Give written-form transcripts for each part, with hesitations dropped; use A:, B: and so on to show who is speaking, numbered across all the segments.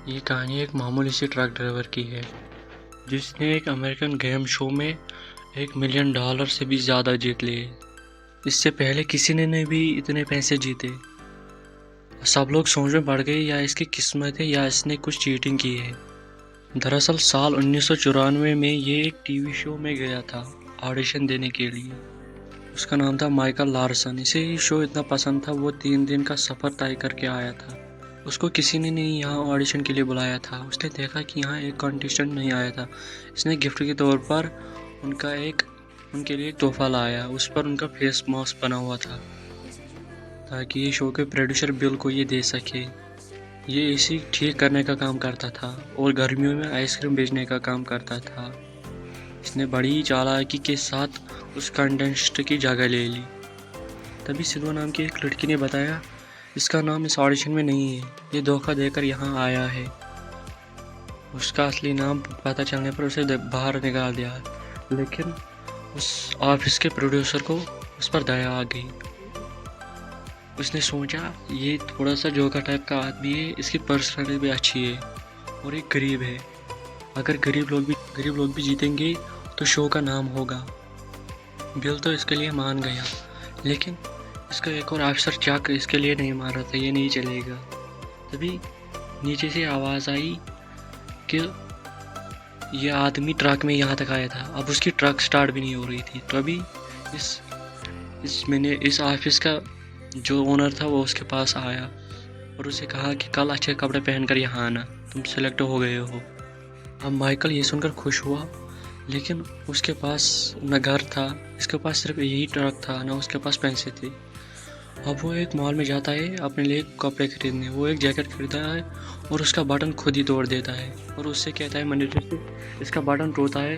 A: ये कहानी एक मामूली सी ट्रक ड्राइवर की है जिसने एक अमेरिकन गेम शो में $1 मिलियन से भी ज़्यादा जीत लिए। इससे पहले किसी ने भी इतने पैसे जीते। सब लोग सोच में पड़ गए या इसकी किस्मत है या इसने कुछ चीटिंग की है। दरअसल साल 1994 में ये एक टीवी शो में गया था ऑडिशन देने के लिए। उसका नाम था माइकल लार्सन। इसे ये शो इतना पसंद था वो 3 दिन का सफ़र तय करके आया था। उसको किसी ने नहीं यहाँ ऑडिशन के लिए बुलाया था। उसने देखा कि यहाँ एक कॉन्टेस्टेंट नहीं आया था। इसने गिफ्ट के तौर पर उनके लिए एक तोहफा लाया। उस पर उनका फेस मास्क बना हुआ था ताकि ये शो के प्रोड्यूसर बिल को ये दे सके। ये एसी ठीक करने का काम करता था और गर्मियों में आइसक्रीम बेचने का काम करता था। इसने बड़ी चालाकी के साथ उस कंटेस्टेंट की जगह ले ली। तभी सिल्वा नाम की एक लड़की ने बताया इसका नाम इस ऑडिशन में नहीं है, ये धोखा देकर यहाँ आया है। उसका असली नाम पता चलने पर उसे बाहर निकाल दिया, लेकिन उस ऑफिस के प्रोड्यूसर को उस पर दया आ गई। उसने सोचा ये थोड़ा सा जोकर टाइप का आदमी है, इसकी पर्सनैलिटी भी अच्छी है और एक गरीब है। अगर गरीब लोग भी जीतेंगे तो शो का नाम होगा। बिल तो इसके लिए मान गया, लेकिन इसका एक और अफसर चक इसके लिए नहीं मार रहा था, ये नहीं चलेगा। तभी नीचे से आवाज़ आई कि ये आदमी ट्रक में यहाँ तक आया था। अब उसकी ट्रक स्टार्ट भी नहीं हो रही थी। तभी इस ऑफिस का जो ओनर था वो उसके पास आया और उसे कहा कि कल अच्छे कपड़े पहनकर यहाँ आना, तुम सेलेक्ट हो गए हो। अब माइकल ये सुनकर खुश हुआ, लेकिन उसके पास न घर था, इसके पास सिर्फ यही ट्रक था, न उसके पास पैसे थे। अब वो एक मॉल में जाता है अपने लिए कपड़े खरीदने। वो एक जैकेट खरीदता है और उसका बटन खुद ही तोड़ देता है और उससे कहता है मैनेजर से इसका बटन टूटा है,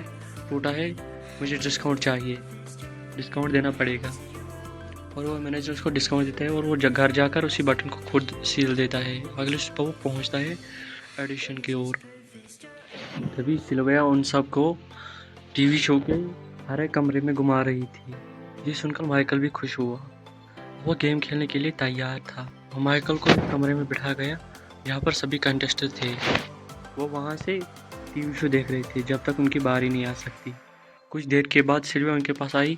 A: मुझे डिस्काउंट चाहिए, डिस्काउंट देना पड़ेगा। और वो मैनेजर उसको डिस्काउंट देता है और वो घर जाकर उसी बटन को खुद सील देता है। अगले सुबह वो पहुँचता है ऑडिशन की ओर। तभी सिल्विया उन सबको टीवी शो के हर एक कमरे में घुमा रही थी। ये सुनकर माइकल भी खुश हुआ। वो गेम खेलने के लिए तैयार था। वो माइकल को एक कमरे में बिठा गया जहाँ पर सभी कंटेस्टेंट थे। वो वहाँ से टीवी शो देख रहे थे जब तक उनकी बारी नहीं आ सकती। कुछ देर के बाद सिल्विया उनके पास आई।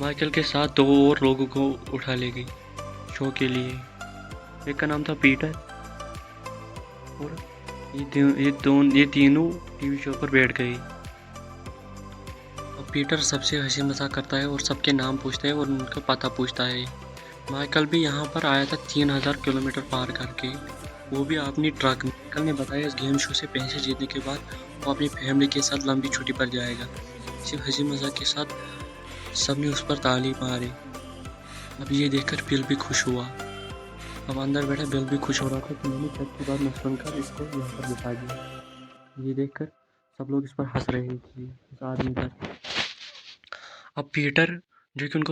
A: माइकल के साथ 2 और लोगों को उठा ले गई शो के लिए। एक का नाम था पीटर और ये तीनों टीवी शो पर बैठ गए। अब पीटर सबसे हंसी मजाक करता है और सबके नाम पूछता है और उनका पता पूछता है। माइकल भी यहाँ पर आया था 3000 किलोमीटर पार करके, वो भी अपनी ट्रक में। माइकल ने बताया इस गेम शो से पैसे जीतने के बाद वो अपनी फैमिली के साथ लंबी छुट्टी पर जाएगा। सिर्फ हंसी मजाक के साथ सबने उस पर ताली मारी। अब ये देखकर बिल भी खुश हुआ। अब अंदर बैठा बिल भी खुश हो रहा था कि मैंने ट्रक की बात न सुनकर इसको यहाँ पर बिठा दिया। ये देखकर सब लोग इस पर हंस रहे थे, इस आदमी पर। अब पीटर जो कि उनको